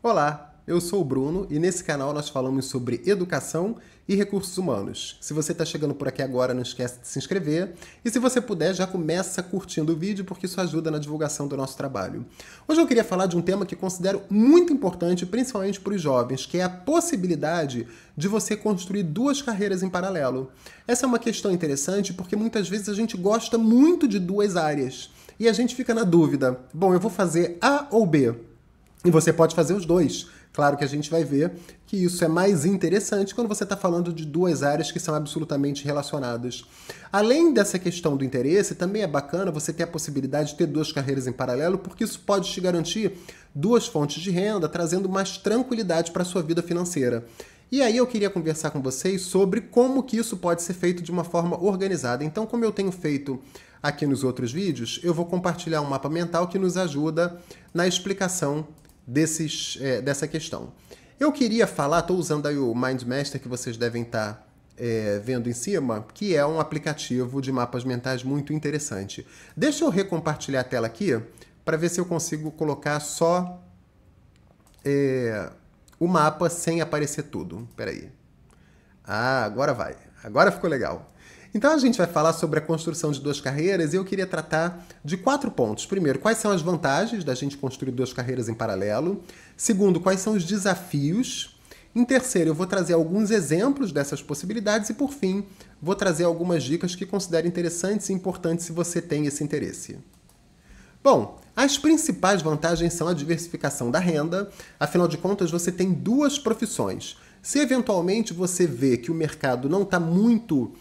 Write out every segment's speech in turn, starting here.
Olá, eu sou o Bruno e nesse canal nós falamos sobre educação e recursos humanos. Se você está chegando por aqui agora, não esquece de se inscrever e se você puder, já começa curtindo o vídeo porque isso ajuda na divulgação do nosso trabalho. Hoje eu queria falar de um tema que considero muito importante, principalmente para os jovens, que é a possibilidade de você construir duas carreiras em paralelo. Essa é uma questão interessante porque muitas vezes a gente gosta muito de duas áreas e a gente fica na dúvida, bom, eu vou fazer A ou B? E você pode fazer os dois. Claro que a gente vai ver que isso é mais interessante quando você está falando de duas áreas que são absolutamente relacionadas. Além dessa questão do interesse, também é bacana você ter a possibilidade de ter duas carreiras em paralelo, porque isso pode te garantir duas fontes de renda, trazendo mais tranquilidade para a sua vida financeira. E aí eu queria conversar com vocês sobre como que isso pode ser feito de uma forma organizada. Então, como eu tenho feito aqui nos outros vídeos, eu vou compartilhar um mapa mental que nos ajuda na explicação dessa questão. Eu queria falar, estou usando aí o MindMaster que vocês devem estar vendo em cima, que é um aplicativo de mapas mentais muito interessante. Deixa eu recompartilhar a tela aqui para ver se eu consigo colocar só o mapa sem aparecer tudo. Espera aí. Ah, agora vai. Agora ficou legal. Então a gente vai falar sobre a construção de duas carreiras e eu queria tratar de 4 pontos. Primeiro, quais são as vantagens da gente construir duas carreiras em paralelo? Segundo, quais são os desafios? Em terceiro, eu vou trazer alguns exemplos dessas possibilidades e, por fim, vou trazer algumas dicas que considero interessantes e importantes se você tem esse interesse. Bom, as principais vantagens são a diversificação da renda, afinal de contas você tem duas profissões. Se eventualmente você vê que o mercado não está muito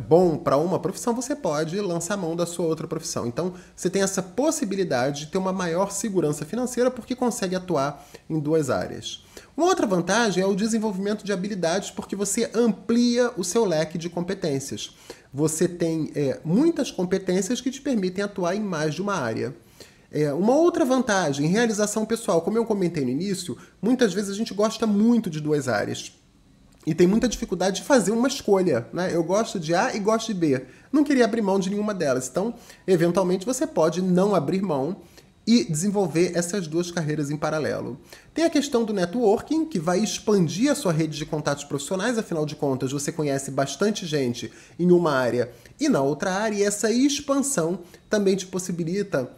bom para uma profissão, você pode lançar a mão da sua outra profissão. Então, você tem essa possibilidade de ter uma maior segurança financeira porque consegue atuar em duas áreas. Uma outra vantagem é o desenvolvimento de habilidades porque você amplia o seu leque de competências. Você tem muitas competências que te permitem atuar em mais de uma área. Uma outra vantagem, realização pessoal. Como eu comentei no início, muitas vezes a gente gosta muito de duas áreas. E tem muita dificuldade de fazer uma escolha, né? Eu gosto de A e gosto de B. Não queria abrir mão de nenhuma delas. Então, eventualmente, você pode não abrir mão e desenvolver essas duas carreiras em paralelo. Tem a questão do networking, que vai expandir a sua rede de contatos profissionais. Afinal de contas, você conhece bastante gente em uma área e na outra área. E essa expansão também te possibilita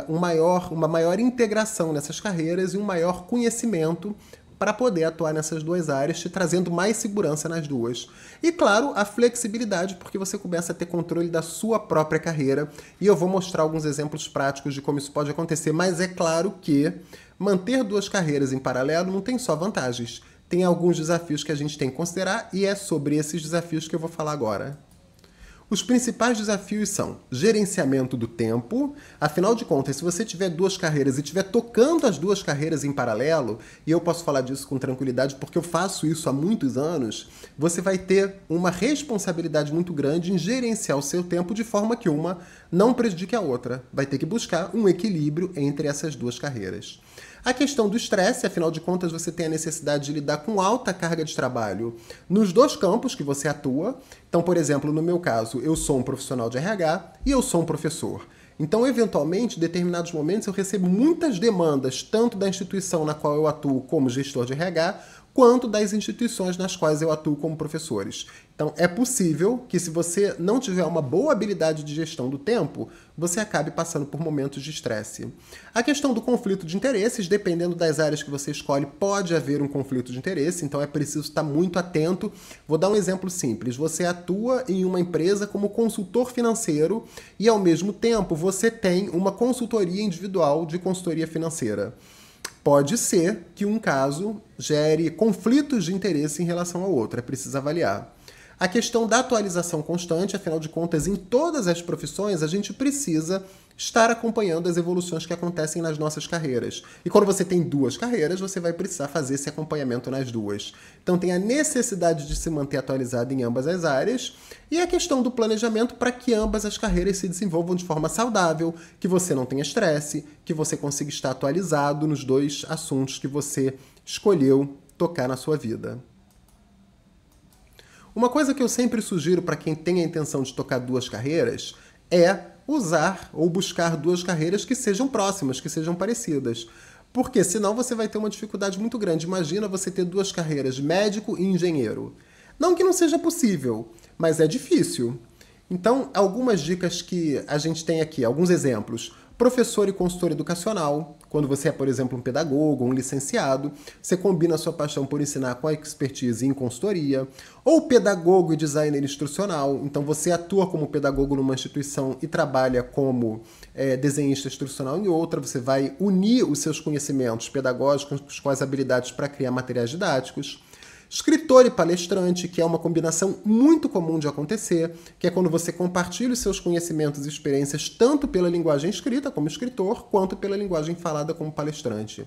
uma maior integração nessas carreiras e um maior conhecimento para poder atuar nessas duas áreas, te trazendo mais segurança nas duas. E, claro, a flexibilidade, porque você começa a ter controle da sua própria carreira, e eu vou mostrar alguns exemplos práticos de como isso pode acontecer, mas é claro que manter duas carreiras em paralelo não tem só vantagens, tem alguns desafios que a gente tem que considerar, e é sobre esses desafios que eu vou falar agora. Os principais desafios são gerenciamento do tempo. Afinal de contas, se você tiver duas carreiras e estiver tocando as duas carreiras em paralelo, e eu posso falar disso com tranquilidade porque eu faço isso há muitos anos, você vai ter uma responsabilidade muito grande em gerenciar o seu tempo de forma que uma não prejudique a outra. Vai ter que buscar um equilíbrio entre essas duas carreiras. A questão do estresse, afinal de contas, você tem a necessidade de lidar com alta carga de trabalho nos dois campos que você atua. Então, por exemplo, no meu caso, eu sou um profissional de RH e eu sou um professor. Então, eventualmente, em determinados momentos, eu recebo muitas demandas, tanto da instituição na qual eu atuo como gestor de RH, quanto das instituições nas quais eu atuo como professores. Então, é possível que se você não tiver uma boa habilidade de gestão do tempo, você acabe passando por momentos de estresse. A questão do conflito de interesses, dependendo das áreas que você escolhe, pode haver um conflito de interesse, então é preciso estar muito atento. Vou dar um exemplo simples. Você atua em uma empresa como consultor financeiro e, ao mesmo tempo, você tem uma consultoria individual de consultoria financeira. Pode ser que um caso gere conflitos de interesse em relação ao outro, é preciso avaliar. A questão da atualização constante, afinal de contas, em todas as profissões, a gente precisa estar acompanhando as evoluções que acontecem nas nossas carreiras. E quando você tem duas carreiras, você vai precisar fazer esse acompanhamento nas duas. Então tem a necessidade de se manter atualizado em ambas as áreas e a questão do planejamento para que ambas as carreiras se desenvolvam de forma saudável, que você não tenha estresse, que você consiga estar atualizado nos dois assuntos que você escolheu tocar na sua vida. Uma coisa que eu sempre sugiro para quem tem a intenção de tocar duas carreiras é usar ou buscar duas carreiras que sejam próximas, que sejam parecidas. Porque senão você vai ter uma dificuldade muito grande. Imagina você ter duas carreiras, médico e engenheiro. Não que não seja possível, mas é difícil. Então, algumas dicas que a gente tem aqui, alguns exemplos. Professor e consultor educacional. Quando você é, por exemplo, um pedagogo, um licenciado, você combina a sua paixão por ensinar com a expertise em consultoria. Ou pedagogo e designer instrucional. Então, você atua como pedagogo numa instituição e trabalha como desenhista instrucional em outra. Você vai unir os seus conhecimentos pedagógicos com as habilidades para criar materiais didáticos. Escritor e palestrante, que é uma combinação muito comum de acontecer, que é quando você compartilha os seus conhecimentos e experiências tanto pela linguagem escrita, como escritor, quanto pela linguagem falada, como palestrante.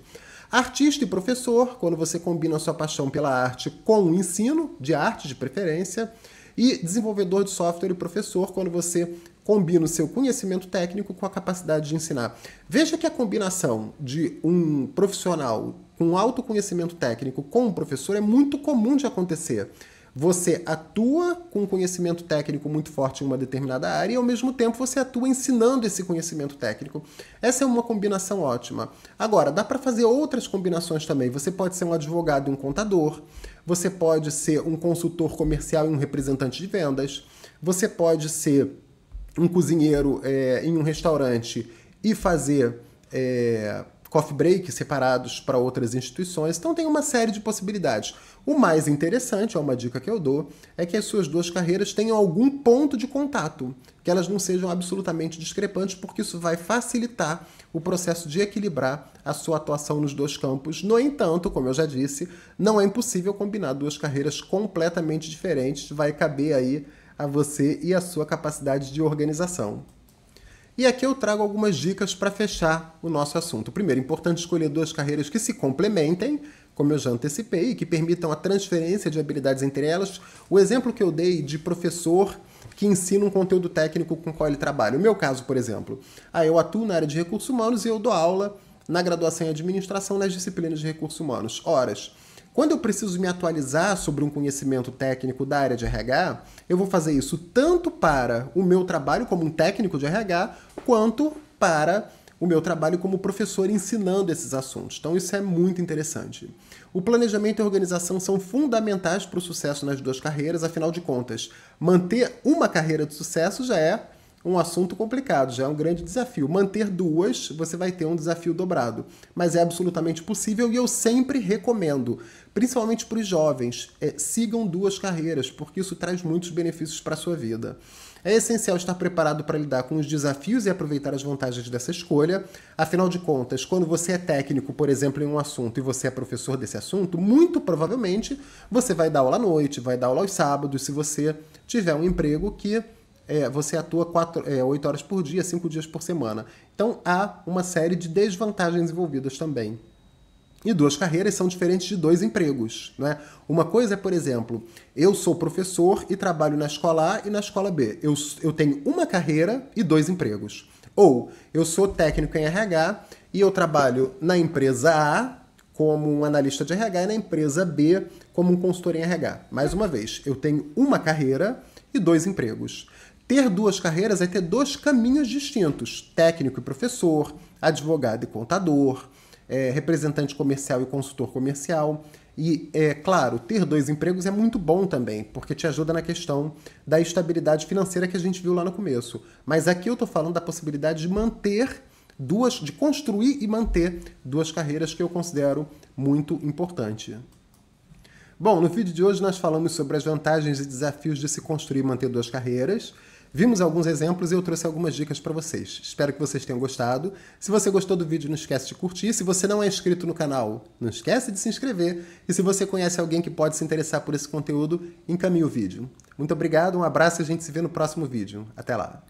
Artista e professor, quando você combina a sua paixão pela arte com o ensino, de arte de preferência. E desenvolvedor de software e professor, quando você combina o seu conhecimento técnico com a capacidade de ensinar. Veja que a combinação de um profissional com autoconhecimento técnico com um professor é muito comum de acontecer. Você atua com um conhecimento técnico muito forte em uma determinada área e, ao mesmo tempo, você atua ensinando esse conhecimento técnico. Essa é uma combinação ótima. Agora, dá para fazer outras combinações também. Você pode ser um advogado e um contador. Você pode ser um consultor comercial e um representante de vendas. Você pode ser um cozinheiro em um restaurante e fazer coffee break separados para outras instituições. Então tem uma série de possibilidades. O mais interessante, é uma dica que eu dou, é que as suas duas carreiras tenham algum ponto de contato, que elas não sejam absolutamente discrepantes, porque isso vai facilitar o processo de equilibrar a sua atuação nos dois campos. No entanto, como eu já disse, não é impossível combinar duas carreiras completamente diferentes, vai caber aí a você e a sua capacidade de organização. E aqui eu trago algumas dicas para fechar o nosso assunto. Primeiro, é importante escolher duas carreiras que se complementem, como eu já antecipei, e que permitam a transferência de habilidades entre elas. O exemplo que eu dei de professor que ensina um conteúdo técnico com o qual ele trabalha. O meu caso, por exemplo, eu atuo na área de recursos humanos e eu dou aula na graduação em administração nas disciplinas de recursos humanos. Horas. Quando eu preciso me atualizar sobre um conhecimento técnico da área de RH, eu vou fazer isso tanto para o meu trabalho como um técnico de RH, quanto para o meu trabalho como professor ensinando esses assuntos. Então isso é muito interessante. O planejamento e a organização são fundamentais para o sucesso nas duas carreiras, afinal de contas, manter uma carreira de sucesso já é um assunto complicado, já é um grande desafio. Manter duas, você vai ter um desafio dobrado. Mas é absolutamente possível e eu sempre recomendo, principalmente para os jovens, sigam duas carreiras, porque isso traz muitos benefícios para a sua vida. É essencial estar preparado para lidar com os desafios e aproveitar as vantagens dessa escolha. Afinal de contas, quando você é técnico, por exemplo, em um assunto e você é professor desse assunto, muito provavelmente você vai dar aula à noite, vai dar aula aos sábados, se você tiver um emprego que você atua 8 horas por dia, 5 dias por semana. Então, há uma série de desvantagens envolvidas também. E duas carreiras são diferentes de dois empregos, né? Uma coisa é, por exemplo, eu sou professor e trabalho na escola A e na escola B. Eu tenho uma carreira e dois empregos. Ou eu sou técnico em RH e eu trabalho na empresa A como um analista de RH e na empresa B como um consultor em RH. Mais uma vez, eu tenho uma carreira e dois empregos. Ter duas carreiras é ter dois caminhos distintos, técnico e professor, advogado e contador, representante comercial e consultor comercial. E, claro, ter dois empregos é muito bom também, porque te ajuda na questão da estabilidade financeira que a gente viu lá no começo. Mas aqui eu estou falando da possibilidade de manter de construir e manter duas carreiras que eu considero muito importante. Bom, no vídeo de hoje nós falamos sobre as vantagens e desafios de se construir e manter duas carreiras. Vimos alguns exemplos e eu trouxe algumas dicas para vocês. Espero que vocês tenham gostado. Se você gostou do vídeo, não esquece de curtir. Se você não é inscrito no canal, não esquece de se inscrever. E se você conhece alguém que pode se interessar por esse conteúdo, encaminhe o vídeo. Muito obrigado, um abraço e a gente se vê no próximo vídeo. Até lá!